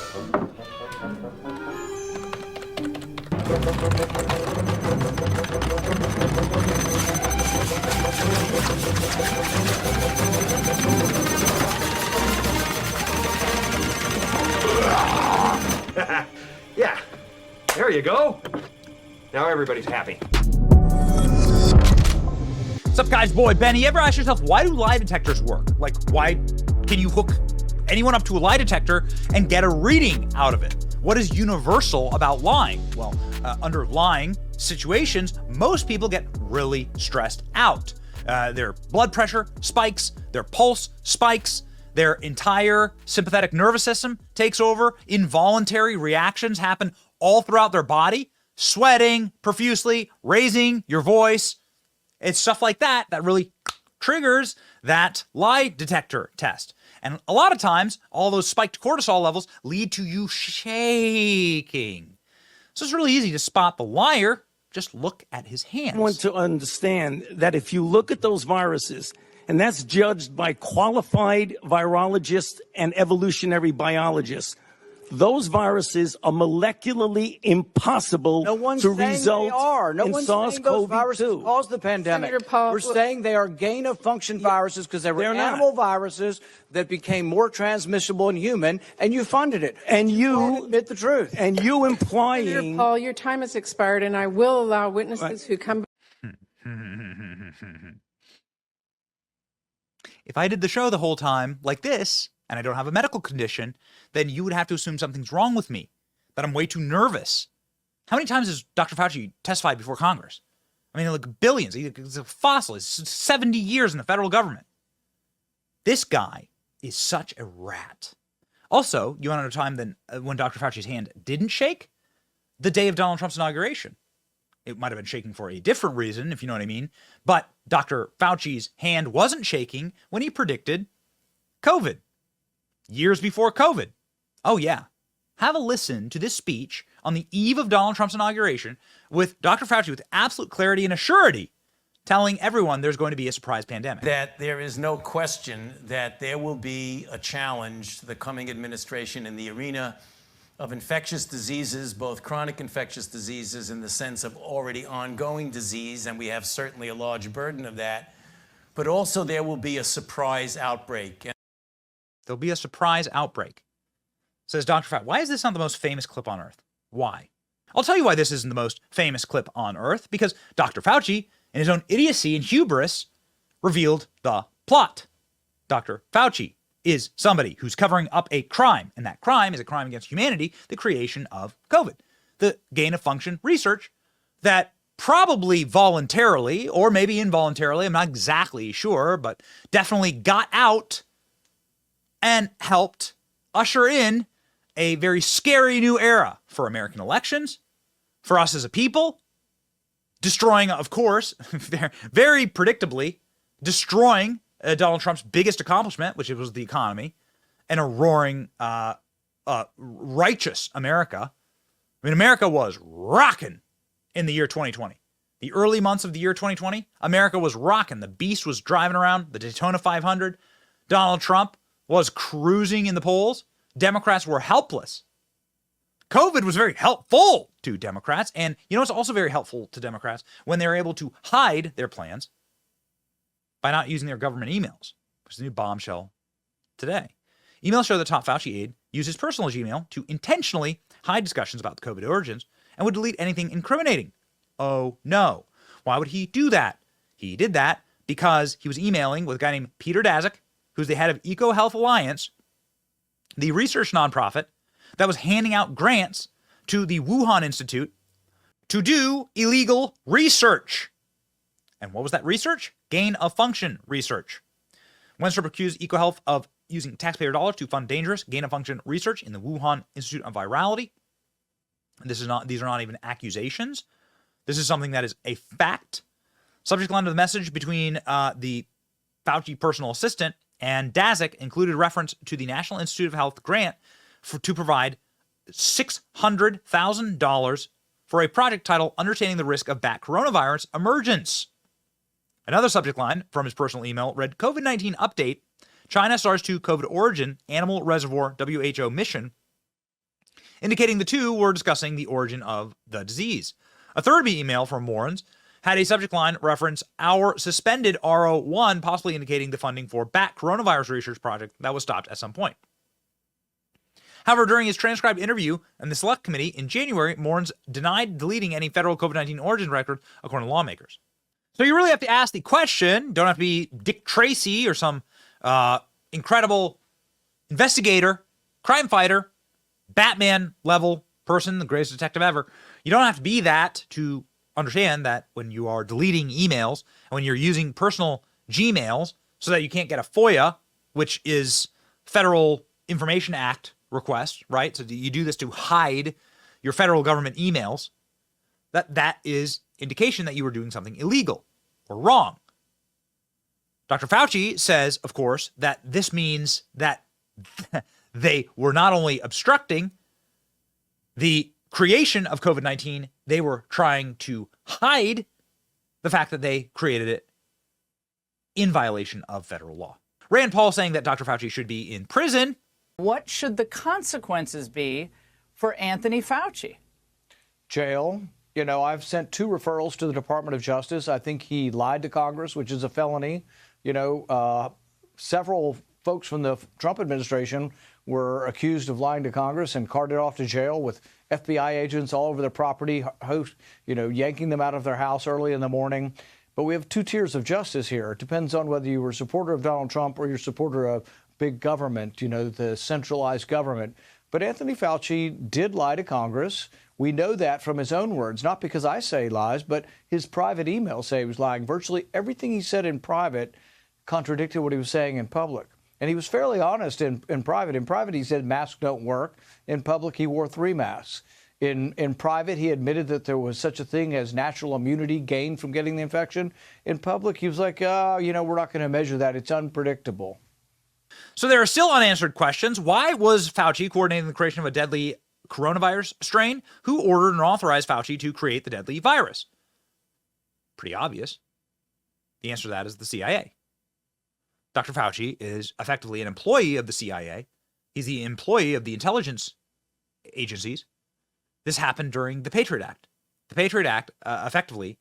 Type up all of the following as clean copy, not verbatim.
Yeah, there you go. Now everybody's happy. What's up, guys? Boy, Benny, you ever ask yourself, why do lie detectors work? Like, why can you hook anyone up to a lie detector and get a reading out of it? What is universal about lying? Well, under lying situations, most people get really stressed out. Their blood pressure spikes, their pulse spikes, their entire sympathetic nervous system takes over. Involuntary reactions happen all throughout their body, sweating profusely, raising your voice. It's stuff like that that really triggers that lie detector test. And a lot of times, all those spiked cortisol levels lead to you shaking. So it's really easy to spot the liar. Just look at his hands. I want to understand that if you look at those viruses, and that's judged by qualified virologists and evolutionary biologists, those viruses are molecularly impossible to result in SARS-CoV-2. Viruses caused the pandemic. We're saying they are gain-of-function viruses because they were animal viruses that became more transmissible in human, and you funded it. And you admit the truth. And you implying... Senator Paul, your time has expired, and I will allow witnesses who come... If I did the show the whole time like this, and I don't have a medical condition, then you would have to assume something's wrong with me, that I'm way too nervous. How many times has Dr. Fauci testified before Congress? I mean, like billions. He's a fossil. He's 70 years in the federal government. This guy is such a rat. Also, you want to know a time then when Dr. Fauci's hand didn't shake? The day of Donald Trump's inauguration. It might have been shaking for a different reason, if you know what I mean. But Dr. Fauci's hand wasn't shaking when he predicted COVID. Years before COVID. Oh, yeah. Have a listen to this speech on the eve of Donald Trump's inauguration with Dr. Fauci with absolute clarity and assurity telling everyone there's going to be a surprise pandemic. That there is no question that there will be a challenge to the coming administration in the arena of infectious diseases, both chronic infectious diseases in the sense of already ongoing disease, and we have certainly a large burden of that, but also there will be a surprise outbreak. There'll be a surprise outbreak, says Dr. Fauci. Why is this not the most famous clip on earth? Why? I'll tell you why this isn't the most famous clip on earth, because Dr. Fauci, in his own idiocy and hubris, revealed the plot. Dr. Fauci is somebody who's covering up a crime, and that crime is a crime against humanity, the creation of COVID. The gain-of-function research that probably voluntarily, or maybe involuntarily, I'm not exactly sure, but definitely got out and helped usher in a very scary new era for American elections, for us as a people, destroying, of course, very predictably, destroying Donald Trump's biggest accomplishment, which was the economy, and a roaring, righteous America. I mean, America was rocking in the year 2020. The early months of the year 2020, America was rocking. The beast was driving around the Daytona 500. Donald Trump was cruising in the polls. Democrats were helpless. COVID was very helpful to Democrats. And you know, it's also very helpful to Democrats when they're able to hide their plans by not using their government emails, which is a new bombshell today. Emails show that top Fauci aide used his personal Gmail to intentionally hide discussions about the COVID origins and would delete anything incriminating. Oh no. Why would he do that? He did that because he was emailing with a guy named Peter Daszak, who's the head of EcoHealth Alliance, the research nonprofit that was handing out grants to the Wuhan Institute to do illegal research. And what was that research? Gain-of-function research. Wenstrup accused EcoHealth of using taxpayer dollars to fund dangerous gain-of-function research in the Wuhan Institute of Virology. These are not even accusations. This is something that is a fact. Subject line of the message between the Fauci personal assistant and Daszak included reference to the National Institute of Health grant to provide $600,000 for a project titled Understanding the Risk of Bat Coronavirus Emergence. Another subject line from his personal email read, COVID-19 update, China SARS-2 COVID origin, animal reservoir WHO mission indicating the two were discussing the origin of the disease. A third email from Warren's had a subject line reference our suspended RO1, possibly indicating the funding for bat coronavirus research project that was stopped at some point. However, during his transcribed interview in the Select Committee in January, Mourns denied deleting any federal COVID-19 origin record, according to lawmakers. So you really have to ask the question, don't have to be Dick Tracy or some incredible investigator, crime fighter, Batman-level person, the greatest detective ever. You don't have to be that to understand that when you are deleting emails and when you're using personal Gmails so that you can't get a FOIA, which is Federal Information Act request, right? So you do this to hide your federal government emails. That is indication that you were doing something illegal or wrong. Dr. Fauci says, of course, that this means that they were not only obstructing the creation of COVID-19, they were trying to hide the fact that they created it in violation of federal law. Rand Paul saying that Dr. Fauci should be in prison. What should the consequences be for Anthony Fauci? Jail. You know, I've sent 2 referrals to the Department of Justice. I think he lied to Congress, which is a felony. You know, several folks from the Trump administration were accused of lying to Congress and carted off to jail with FBI agents all over their property, yanking them out of their house early in the morning. But we have 2 tiers of justice here. It depends on whether you were a supporter of Donald Trump or you're a supporter of big government, the centralized government. But Anthony Fauci did lie to Congress. We know that from his own words, not because I say he lies, but his private emails say he was lying. Virtually everything he said in private contradicted what he was saying in public. And he was fairly honest in private. In private, he said masks don't work. In public, he wore 3 masks. In private, he admitted that there was such a thing as natural immunity gained from getting the infection. In public, he was like, we're not going to measure that. It's unpredictable. So there are still unanswered questions. Why was Fauci coordinating the creation of a deadly coronavirus strain? Who ordered and authorized Fauci to create the deadly virus? Pretty obvious. The answer to that is the CIA. Dr. Fauci is effectively an employee of the CIA. He's the employee of the intelligence agencies. This happened during the Patriot Act. The Patriot Act effectively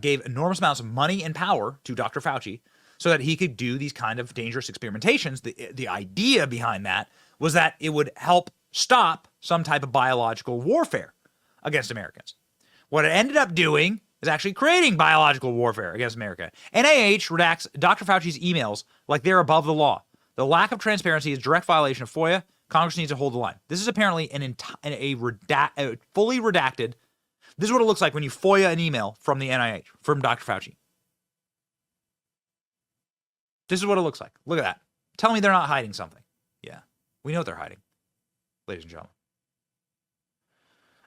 gave enormous amounts of money and power to Dr. Fauci so that he could do these kind of dangerous experimentations. The idea behind that was that it would help stop some type of biological warfare against Americans. What it ended up doing is actually creating biological warfare against America. NIH redacts Dr. Fauci's emails like they're above the law. The lack of transparency is a direct violation of FOIA. Congress needs to hold the line. This is apparently a fully redacted. This is what it looks like when you FOIA an email from the NIH, from Dr. Fauci. This is what it looks like. Look at that. Tell me they're not hiding something. Yeah, we know what they're hiding, ladies and gentlemen.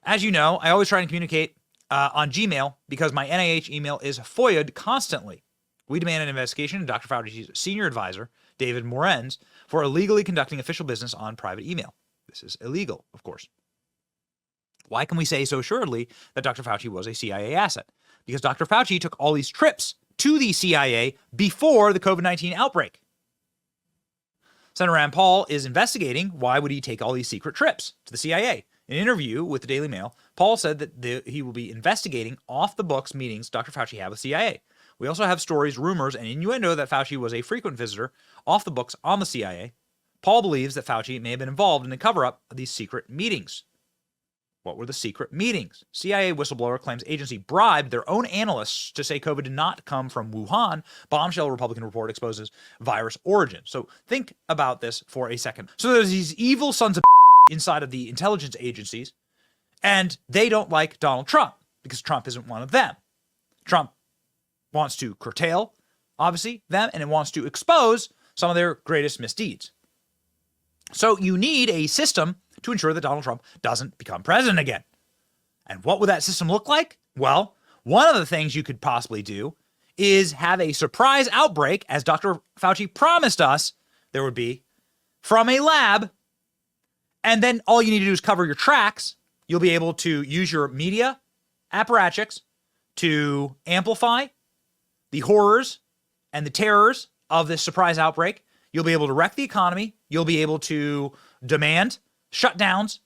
As you know, I always try and communicate on Gmail because my NIH email is FOIA'd constantly. We demand an investigation of Dr. Fauci's senior advisor, David Morenz, for illegally conducting official business on private email. This is illegal, of course. Why can we say so assuredly that Dr. Fauci was a CIA asset? Because Dr. Fauci took all these trips to the CIA before the COVID-19 outbreak. Senator Rand Paul is investigating why would he take all these secret trips to the CIA. In an interview with the Daily Mail, Paul said that he will be investigating off-the-books meetings Dr. Fauci had with CIA. We also have stories, rumors, and innuendo that Fauci was a frequent visitor off the books on the CIA. Paul believes that Fauci may have been involved in the cover-up of these secret meetings. What were the secret meetings? CIA whistleblower claims agency bribed their own analysts to say COVID did not come from Wuhan. Bombshell Republican report exposes virus origin. So think about this for a second. So there's these evil sons of inside of the intelligence agencies, and they don't like Donald Trump because Trump isn't one of them. Trump wants to curtail, obviously, them, and it wants to expose some of their greatest misdeeds. So you need a system to ensure that Donald Trump doesn't become president again. And what would that system look like? Well, one of the things you could possibly do is have a surprise outbreak, as Dr. Fauci promised us there would be, from a lab. And then all you need to do is cover your tracks. You'll be able to use your media apparatchiks to amplify the horrors and the terrors of this surprise outbreak. You'll be able to wreck the economy. You'll be able to demand shutdowns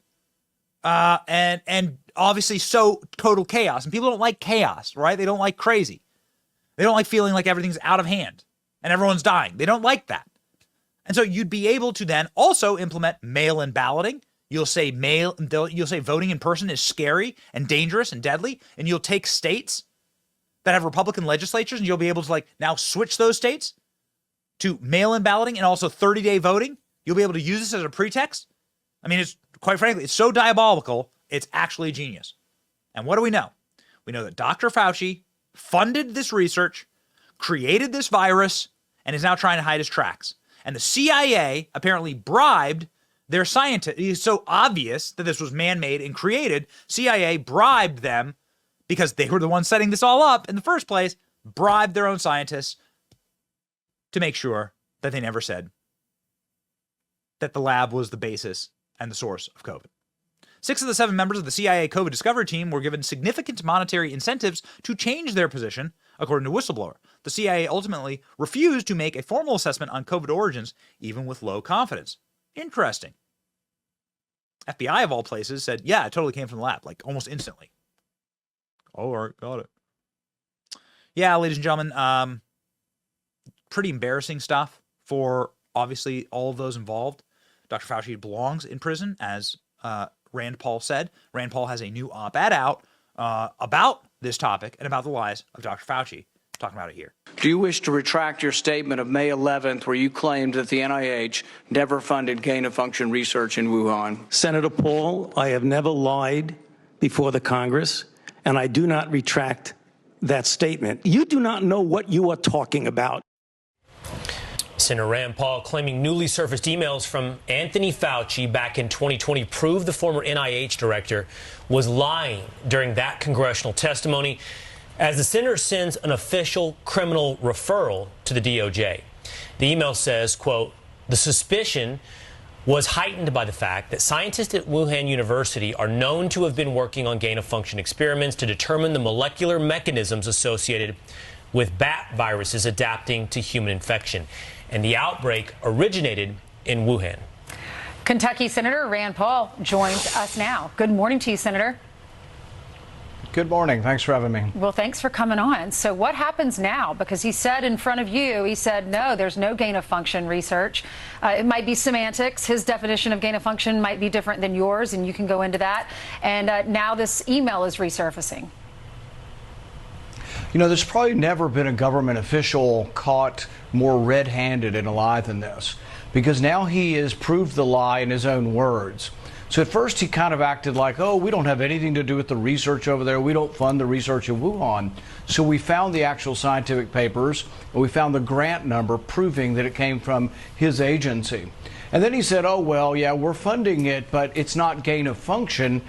and obviously so total chaos. And people don't like chaos, right? They don't like crazy. They don't like feeling like everything's out of hand and everyone's dying. They don't like that. And so you'd be able to then also implement mail-in balloting. You'll say voting in person is scary and dangerous and deadly, and you'll take states that have Republican legislatures and you'll be able to now switch those states to mail-in balloting and also 30-day voting. You'll be able to use this as a pretext. I mean, it's quite frankly, it's so diabolical, it's actually genius. And what do we know? We know that Dr. Fauci funded this research, created this virus, and is now trying to hide his tracks. And the CIA apparently bribed their scientists. It's so obvious that this was man-made and created. CIA bribed them because they were the ones setting this all up in the first place, bribed their own scientists to make sure that they never said that the lab was the basis and the source of COVID. 6 of the 7 members of the CIA COVID discovery team were given significant monetary incentives to change their position, according to whistleblower. The CIA ultimately refused to make a formal assessment on COVID origins, even with low confidence. Interesting. FBI, of all places, said, yeah, it totally came from the lab, almost instantly. All right, got it. Yeah, ladies and gentlemen, pretty embarrassing stuff for, obviously, all of those involved. Dr. Fauci belongs in prison, as Rand Paul said. Rand Paul has a new op-ed out about this topic and about the lies of Dr. Fauci. Talking about it here. Do you wish to retract your statement of May 11th where you claimed that the NIH never funded gain-of-function research in Wuhan? Senator Paul, I have never lied before the Congress, and I do not retract that statement. You do not know what you are talking about. Senator Rand Paul claiming newly surfaced emails from Anthony Fauci back in 2020 proved the former NIH director was lying during that congressional testimony, as the senator sends an official criminal referral to the DOJ. The email says, quote, the suspicion was heightened by the fact that scientists at Wuhan University are known to have been working on gain-of-function experiments to determine the molecular mechanisms associated with bat viruses adapting to human infection. And the outbreak originated in Wuhan. Kentucky Senator Rand Paul joins us now. Good morning to you, Senator. Good morning. Thanks for having me. Well, thanks for coming on. So what happens now? Because he said in front of you, he said, no, there's no gain-of-function research. It might be semantics. His definition of gain-of-function might be different than yours, and you can go into that. And now this email is resurfacing. You know, there's probably never been a government official caught more red-handed in a lie than this, because now he has proved the lie in his own words. So at first he kind of acted like, oh, we don't have anything to do with the research over there. We don't fund the research in Wuhan. So we found the actual scientific papers, and we found the grant number proving that it came from his agency. And then he said, oh, well, yeah, we're funding it, but it's not gain of function.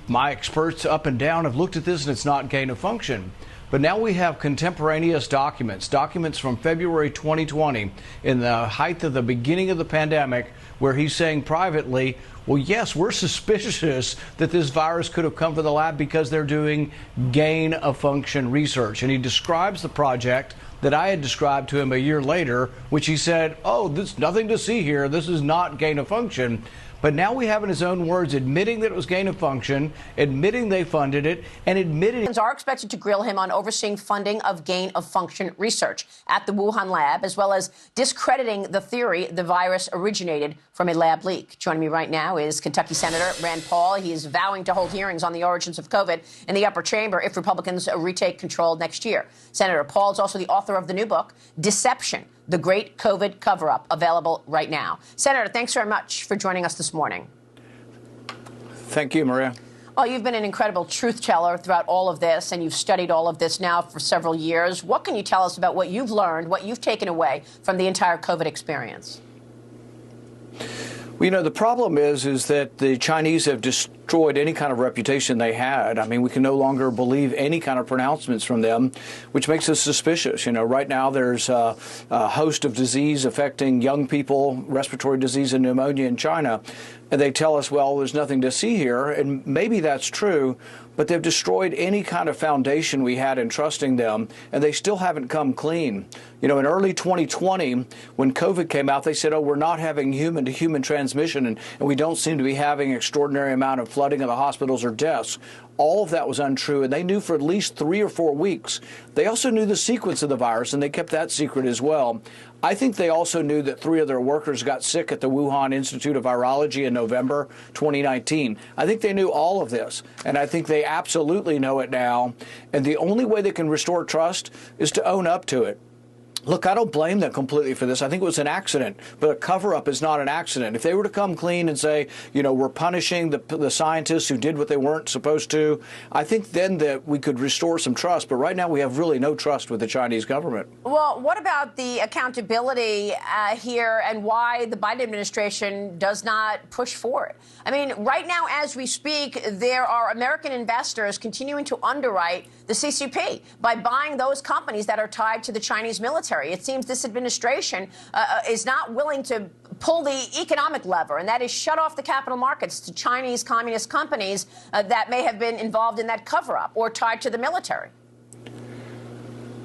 My experts up and down have looked at this, and it's not gain of function. But now we have contemporaneous documents from February 2020, in the height of the beginning of the pandemic, where he's saying privately, well, yes, we're suspicious that this virus could have come from the lab because they're doing gain-of-function research. And he describes the project that I had described to him a year later, which he said, oh, there's nothing to see here. This is not gain-of-function. But now we have in his own words admitting that it was gain-of-function, admitting they funded it, and admitting... ...are expected to grill him on overseeing funding of gain-of-function research at the Wuhan lab, as well as discrediting the theory the virus originated from a lab leak. Joining me right now is Kentucky Senator Rand Paul. He is vowing to hold hearings on the origins of COVID in the upper chamber if Republicans retake control next year. Senator Paul is also the author of the new book, Deception: The Great COVID Cover-Up, available right now. Senator, thanks very much for joining us this morning. Thank you, Maria. Well, you've been an incredible truth teller throughout all of this, and you've studied all of this now for several years. What can you tell us about what you've learned, what you've taken away from the entire COVID experience? Well, you know, the problem is that the Chinese have destroyed any kind of reputation they had. I mean, we can no longer believe any kind of pronouncements from them, which makes us suspicious. You know, right now there's a host of disease affecting young people, respiratory disease and pneumonia in China. And they tell us, well, there's nothing to see here. And maybe that's true, but they've destroyed any kind of foundation we had in trusting them, and they still haven't come clean. You know, in early 2020, when COVID came out, they said, oh, we're not having human-to-human transmission, and we don't seem to be having an extraordinary amount of flooding of the hospitals or deaths. All of that was untrue, and they knew for at least 3 or 4 weeks. They also knew the sequence of the virus, and they kept that secret as well. I think they also knew that 3 of their workers got sick at the Wuhan Institute of Virology in November 2019. I think they knew all of this, and I think they absolutely know it now. And the only way they can restore trust is to own up to it. Look, I don't blame them completely for this. I think it was an accident, but a cover-up is not an accident. If they were to come clean and say, you know, we're punishing the scientists who did what they weren't supposed to, I think then that we could restore some trust. But right now we have really no trust with the Chinese government. Well, what about the accountability here and why the Biden administration does not push for it? I mean, right now, as we speak, there are American investors continuing to underwrite the CCP by buying those companies that are tied to the Chinese military. It seems this administration is not willing to pull the economic lever, and that is shut off the capital markets to Chinese communist companies that may have been involved in that cover-up or tied to the military.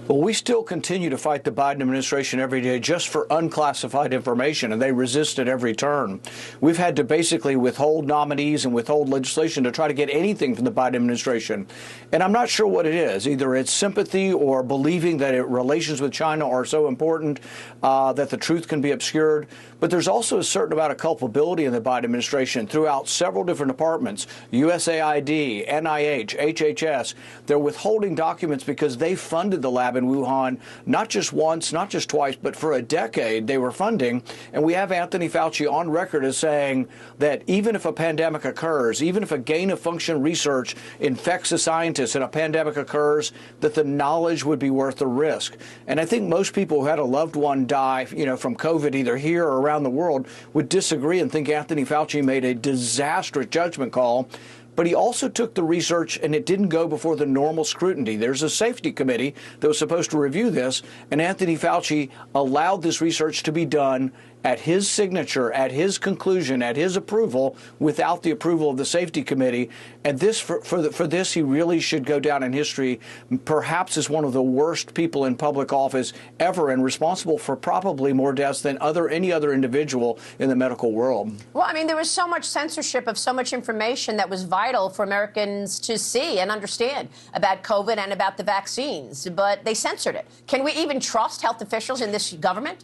Well, we still continue to fight the Biden administration every day just for unclassified information, and they resist at every turn. We've had to basically withhold nominees and withhold legislation to try to get anything from the Biden administration. And I'm not sure what it is. Either it's sympathy or believing that relations with China are so important that the truth can be obscured. But there's also a certain amount of culpability in the Biden administration throughout several different departments, USAID, NIH, HHS. They're withholding documents because they funded the lab in Wuhan, not just once, not just twice, but for a decade they were funding. And we have Anthony Fauci on record as saying that even if a pandemic occurs, even if a gain-of-function research infects a scientist and a pandemic occurs, that the knowledge would be worth the risk. And I think most people who had a loved one die, you know, from COVID, either here or around the world, would disagree and think Anthony Fauci made a disastrous judgment call. But he also took the research, and it didn't go before the normal scrutiny. There's a safety committee that was supposed to review this, and Anthony Fauci allowed this research to be done at his signature, at his conclusion, at his approval, without the approval of the safety committee. And this, for this, he really should go down in history, perhaps as one of the worst people in public office ever, and responsible for probably more deaths than any other individual in the medical world. Well, I mean, there was so much censorship of so much information that was vital for Americans to see and understand about COVID and about the vaccines, but they censored it. Can we even trust health officials in this government?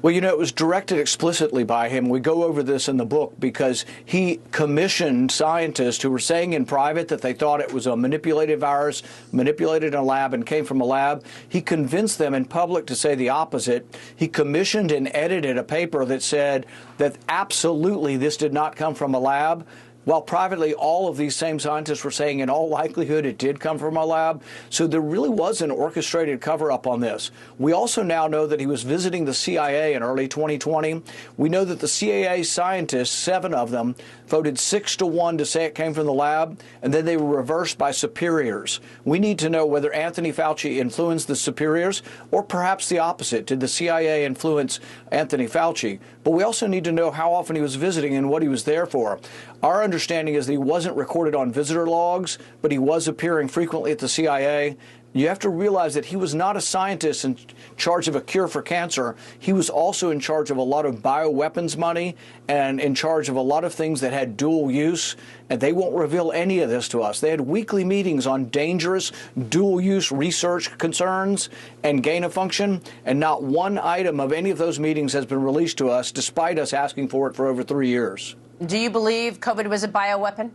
Well, you know, it was directed explicitly by him. We go over this in the book because he commissioned scientists who were saying in private that they thought it was a manipulated virus, manipulated in a lab and came from a lab. He convinced them in public to say the opposite. He commissioned and edited a paper that said that absolutely this did not come from a lab, while privately all of these same scientists were saying in all likelihood it did come from a lab. So there really was an orchestrated cover-up on this. We also now know that he was visiting the CIA in early 2020. We know that the CIA scientists, 7 of them, voted 6-1 to say it came from the lab, and then they were reversed by superiors. We need to know whether Anthony Fauci influenced the superiors or perhaps the opposite. Did the CIA influence Anthony Fauci? But we also need to know how often he was visiting and what he was there for. Our understanding is that he wasn't recorded on visitor logs, but he was appearing frequently at the CIA. You have to realize that he was not a scientist in charge of a cure for cancer. He was also in charge of a lot of bioweapons money and in charge of a lot of things that had dual use. And they won't reveal any of this to us. They had weekly meetings on dangerous dual use research concerns and gain of function. And not one item of any of those meetings has been released to us, despite us asking for it for over 3 years. Do you believe COVID was a bioweapon?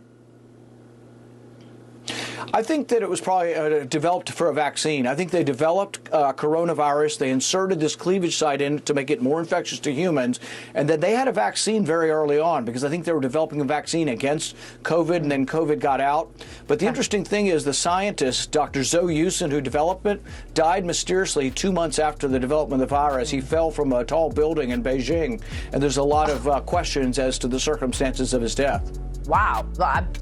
I think that it was probably developed for a vaccine. I think they developed coronavirus. They inserted this cleavage site in it to make it more infectious to humans. And then they had a vaccine very early on because I think they were developing a vaccine against COVID, and then COVID got out. But the interesting thing is the scientist, Dr. Zhou Yusen, who developed it, died mysteriously 2 months after the development of the virus. He fell from a tall building in Beijing. And there's a lot of questions as to the circumstances of his death. Wow.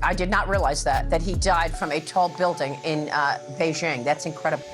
I did not realize that he died from a tall building in Beijing. That's incredible.